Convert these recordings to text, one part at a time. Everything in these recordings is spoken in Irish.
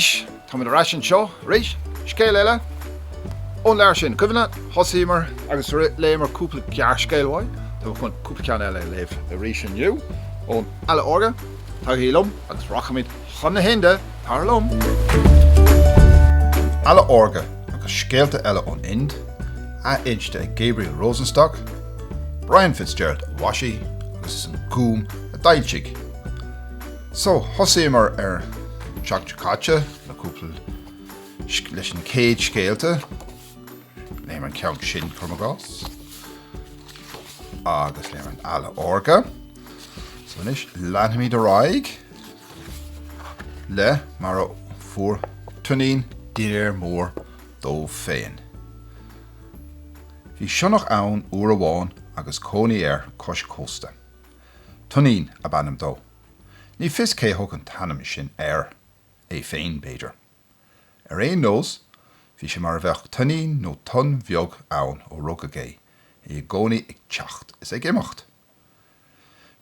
Ríis, tá muid ar sin seo, ríis, scéal eile, ón leir sin cuimhne, thosaímar agus léamh cúpla cear scéalháid, tá chun cúpla ceann eile léamh a ríis sin nniu, ón Eala Órga, tá hílumm agus rachamid chun na hinde, tar lom. Eala Órga agus scéalta eile ón Ind, a inste Gabriel Rosenstock, Brian Fitzgerald Washi agus an gúm a dailsigh. So, thosaímar ar seachtacaite na cúpla leis an céad scéalta, léamh an ceann sin chumagás, agus léamh an Eala Órga. So inis leanhamid araig le mar a fuair tugainn dír mór dó féin. Bhí sionach ann uair amháin agus cónaí cos cósta. Tugainn a bannam dó. Ní fis cé thug an tanam sin é féin beidir. Ar éon nós, bhí sé mar bheith tugainn nó tun bheag ann ó rug a gé, I gcónaí ag teacht is ag imeacht.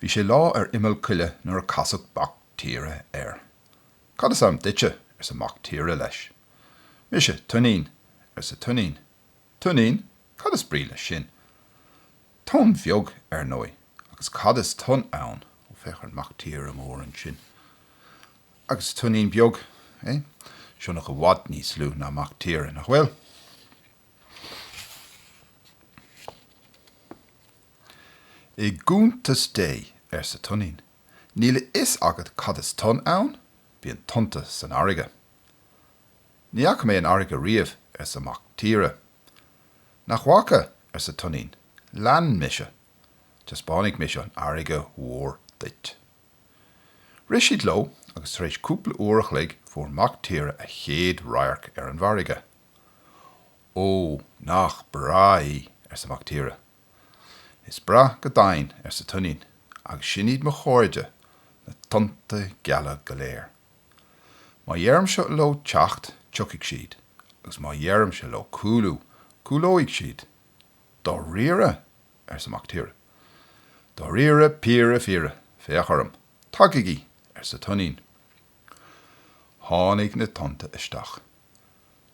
Bhí sé lá ar imil cuile nuair a casach bactéire Cad is am duite ar sa bactéire leis. Mise tugainn ar sa tugainn. Tugainn, cad is brí leis sin. Tun bheag nói, agus cad is tun ann ó fechar an bactéire mór an sin. Agus tugainn beag, seo nach a bhfad níos lú na bactéire nach bhfuil. I gúntas dé ar sa tugainn. Níl is agat cad is tun ann, bí an tunta san airge. Ní ach mé an airge riamh ar sa bactéire. Nach bhacha ar sa tugainn, lean mise, Taspánig mise an airge mhór duit. Ris siad lo agus rééis cúpla uairach lig fuair bactéire a chéad rairc ar an bharige. Ó, nach braí ar sa bactéire. Is bra againn ar sa tugainn, agus sin iad mo cháirde na tunta geala go léir. Má dhearm se lo teacht, teochaigh siad, agus má dhearm se lo cúlóigh siad. Dá riire ar sa bactéire. Dá riire píre fíre, féachorm, tugaigh ar sa tugainn. Tháinig na tunta isteach.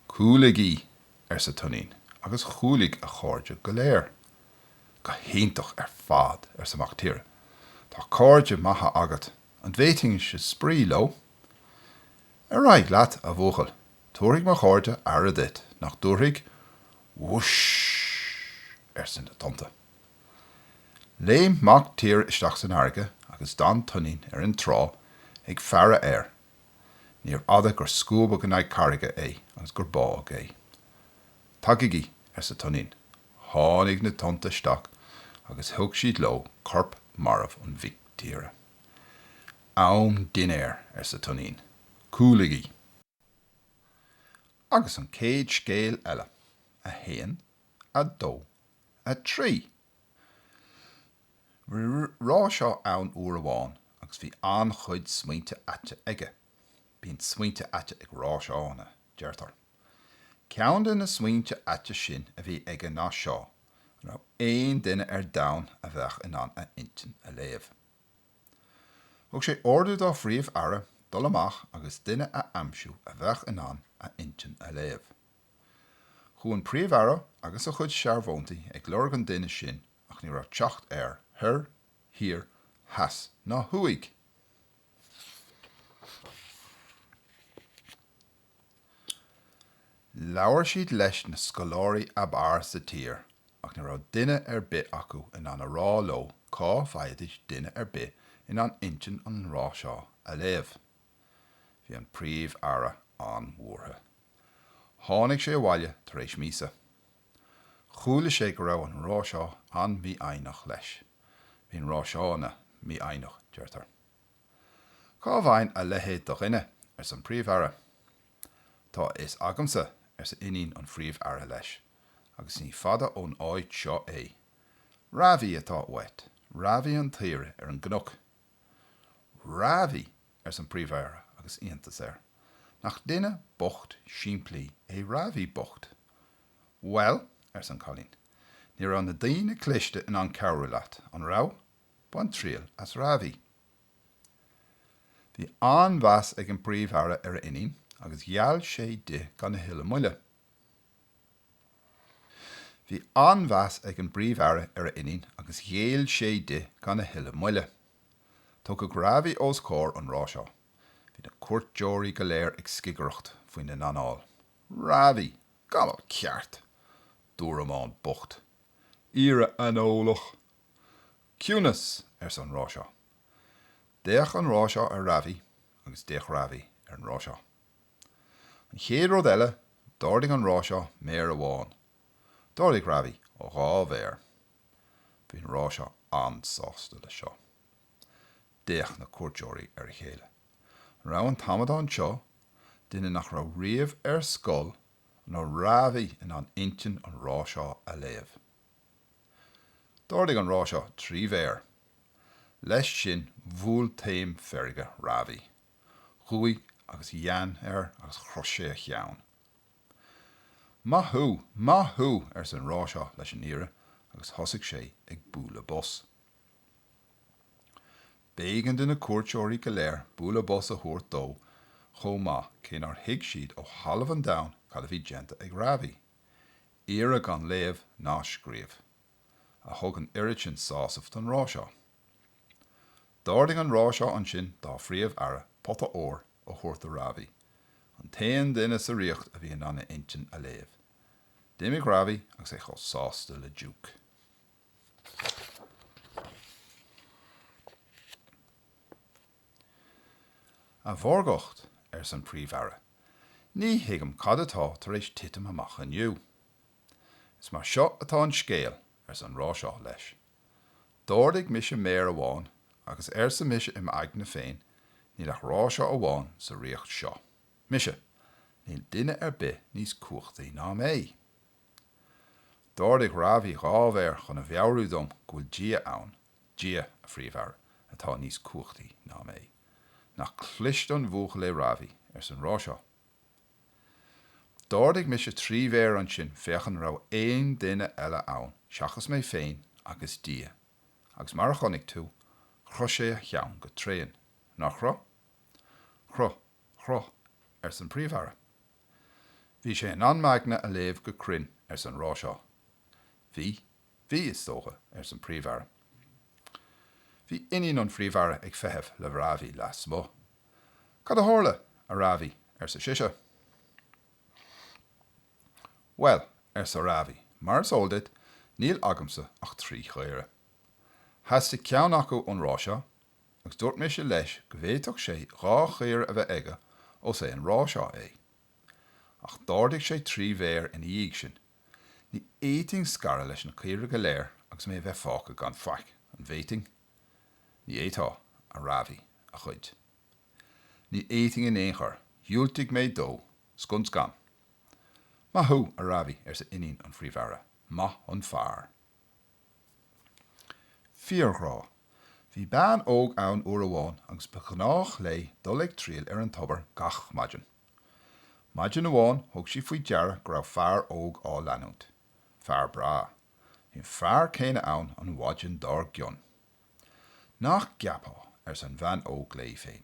Cúlaigh ar sa tugainn, agus chúlaigh a cháirde go léir. Go héintach ar fad ar sa bactéire. Tá cáirde maithe agat, an bhéting se sprí lo. Ar raig leat a bhóchail, tuairigh mar cháirde ar a dit, nach dúirigh whoosh ar san na tunta. Léamh bactéire isteach san airge agus dan tugainn ar an trá ag fearra air. Níor ada gur scúba go naid carige agus gur bág Tugaigh ar sa tugainn. Tháinig na tunta isteach agus thug siad lo corp marmh an bhictíre. Am dinéir ar sa tugainn. Cúlaigh. Agus an céad scéal eile. A héan, a dó, a trí. Rá seo ann uair amháin agus bhí an chuid smaointe aite aige. Bhíonn smaointe aite ag rá seo anna, deirtar. Ceann na smaointe aite sin a bhí aige ná seo, ná éon duine ar domhan a bheith in an a intin a léamh. Thug sé ordú dá phríomh ara dul amach agus duine a amsú a bheith in an a intin a léamh. Chuain príomh ara agus a chud searbhóntaí ag leorg an duine sin ach ní raibh teacht thir, hir, has ná thuaidh. Leabhar siad leis na scoláirí a mbarr sa tír, ach ní raibh duine ar bith acu in an a rá lo, cá bhfaighidh duine ar bith in an intin an rá seo a léamh. Bhí an príomh ara an mhórtha. Tháinig sé bhaile tar éis míosa. Chúla sé go raibh an rá seo an mí ainach leis. Bhín rá seo na mí ainach, deirtar. Cá bhain a lehéad do dhuine ar san príomh ara. Tá is agamsa ar sa inín an phríomh ara leis, agus ní fada ón áid seo Rahí atá wet, rahí an tíre ar an gnok. Rahí ar san príomh ara agus íontas nach duine bocht siimplí rahí bocht. Well, ar san cholín, ní raibh na daoine cliste in an cabhrú leat, an rá, ban tríal as rahí. Bhí an bheas ag an príomh ara ar a inín, agus geal sé de gan na huile muile. Bhí anmheas ag an bríomhfheara ar a inin agus ghéal sé de gan na huile muile. Tá go grábhí os cór an rá seo. Bhí na cuairteoirí go léir ag scigeacht faoin na nanáil. Rábhí, gamal ceart. Dúr amán bocht. Ire an ólach. Ciúnas san rá seo. Déach an rá seo ar rahí agus déach rahí ar an rá seo. An chéad rud eile, dáirdigh an rá seo méar amháin. Dáirdigh rahí ó dhá bhéir. Bhí an rá seo ansásta le seo. Déach na cuairteoirí ar a chéile. Rá an tamadán seo, duine nach ra riamh ar scoil nó rahí in an intin an rá seo a léamh. Dáirdigh an rá seo trí bhéir. Leis sin bhúil taim ferige rahí. Chúig agus dhean agus chros sé a cheann. Maithú san rá seo leis an ire agus thosaigh sé ag búla bos. Bégan duna cuairteoirí go léir búla bos a thuairt dó, chomh cénar thuig siad ó halamh an domhan cad a bhí déanta ag rahí. Ire gan léamh ná scríomh. A thug an irid sin sásamh an rá seo. Dáirdigh an rá seo an sin dá phríomh ara pota ó thuairt a rahí. An taon duine sa riocht a bhí in anna intin a léamh. Déimigh rahí agus é chomh sásta le dúk. A bhórgacht san príomhfheara. Ní hiigim cad atá tar éis titim amach aniu. Is mar seo atá an scéal san rá seo leis. Dáirdigh mise méar amháin agus sa mise im aigna féin, níl ach rá seo amháin sa riocht seo. Mise, níl duine ar bith níos cuachtaí ná mé. Dáirdigh rahí dhá bhéir chun a bheabhrú dom gúil dia ann, dia a phríomhfheara, atá níos cuachtaí ná mé. Nach clist an bhuach le rahí san rá seo. Dáirdigh mise trí bhéir an sin féchan rá éon duine eile ann, seachas mé féin agus dia. Agus mar a chonig tú, chro sé a cheann go tréan. Nach chro? Chro san príomhfheara. Bhí sé an anmaigna a léamh go crin san rá seo. Bhí is tócha san príomhfheara. Bhí iníon an phríomhfheara ag feitheamh le rahí leas mó. Cad a tharla a rahí sa siise? Well, sa rahí, mar sóldit, níl agamsa ach trí chéire. Theasta ceann acu an rá seo, agus dúirt mé sé leis go bhféadfadh sé dhá chéir a bheith aige ó sé an rá seo é. Ach dáirdigh sé trí bhéir in dhiaidh sin. Ní éiting scara leis an chéire go léir agus mé bheith fáca gan faic an bhéiting. Ní étá a rahí a chuid. Ní éiting in éonchar, dhiúltaigh mé dó, scuns gan. Maithú a rahí sa inín an phríomhfheara, maith an fearr. Fíorrá. Bhí bean óg ann uair amháin agus ba gnách lé dul ag tríal ar an tobar gach maidin. Maidin amháin thug sí faoi deara go raibh fearr óg á leanúnt. Fearr bra. Hín fearr céine ann an bhaidin dár gion. Nach geapá san bhean óg lé féin.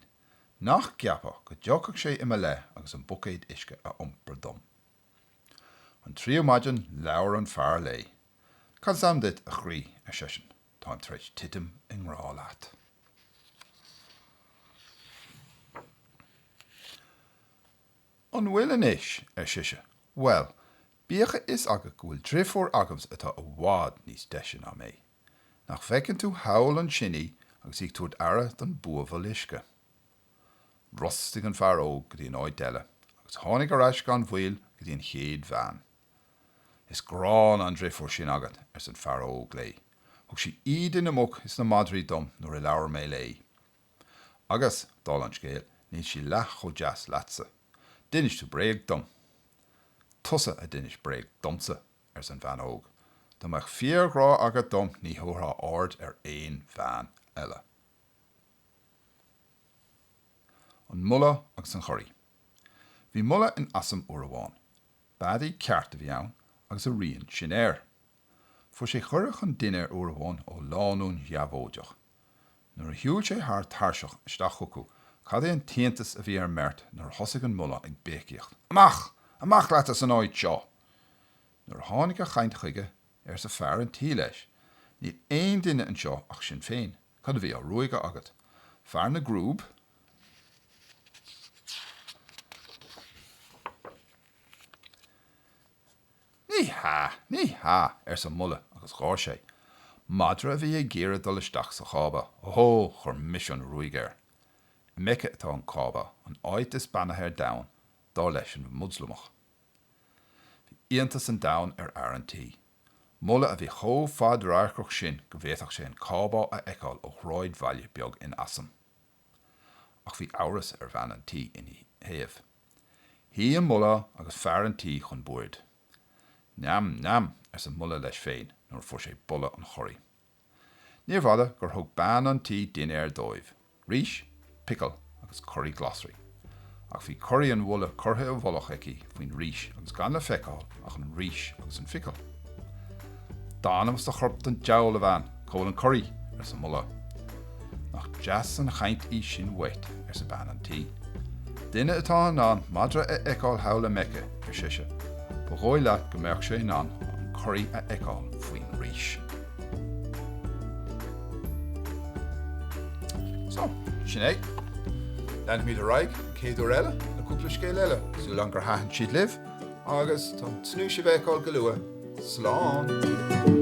Nach geapá go deochadh sé imime le agus an bucéid isce a iompar dom. An tríú maidin leabhar an fearr lé. Cad sam dit a chrí a sisin. Tá an tréis titim in rá leat. An bhfuil inis siise. Well, bíocha is aga go bhfuil dríomhór agams atá a bhfad níos deisin á mé. Nach feiceann tú hail an sinní agus ag túirt ara don buamhal isce. Rostigh an fearr óg go dtí an áid deile, agus tháinig ar ais gan bhfuil go dtí an chéad bhean. Is grán an dríomhór sin agat san fearr óg lé. Thug sí iad in amach is na madrií dom nuair a leabhar mé lé. Agus, dá an scéal, níl sí leach cho deas leatsa. Dinis tú bréag dom. Tusa a dinis bréag domsa san bhean óg. Tá meach fíorrá agat dom ní thótha ard ar éon bhean eile. An mulla agus an choirí. Bhí mulla in asam uair amháin. Badaí ceart a bhí ann agus a rion sin air. Fuair sé chuireach an duine uair amháin ó lánún gheabhóideach. Nuair a thiúil sé thar tarseach isteach chucu Cad é an taontas a bhí ar mert nar thosaigh an mula ag bécíocht. Amach leat as an áid seo. Nuair tháinig a chaint chuige ar sa fear an tí leis. Ní aon duine an seo ach sin féin. Cad a bhí á ruaige agat. Fear na grúb. Ní ha ar sa mula agus gá sé. Madra a bhí ag géire dul isteach sa chába. Chur mission ruigéir. Meice atá an cába, an áid is banathe ar domhan, dá leis an mudslamach. Bhí íontas an domhan ar R&T. Mula a bhí chomh-fad ráircroch sin go bhféadfadh sé an cába a eicáil ó chráid bhaile beag in asam. Ach bhí áras ar bhean an tí in thaobh. Hí an mula agus fear an tí chun buaird. Neam ar sa mula leis féin, nuair fuair sé bulla an choirí. Níor fhada gur thug ban an tí duine ar dóibh. Rís, pickle agus curry glossary. Ach bhí curry an bhulla curtha a bholach aici faoin rís agus gan le feicáil ach an rís agus an fickle. Dánam sa chorpt an geal a bhean, cóil an curry ar sa mula. Nach jazz an chaint í sin wet ar sa ban an tí. Duine atá an madra a eicáil haula meice ar siise. Ba ghóil leat go mbeadh sé an curry a eicáil faoin rís. So, sin é. Leann míad a raig, céadú eile, na cúpla scéal eile, sú lang gur haithn siad libh, agus tá snúise bheith cáil go luath. Slán!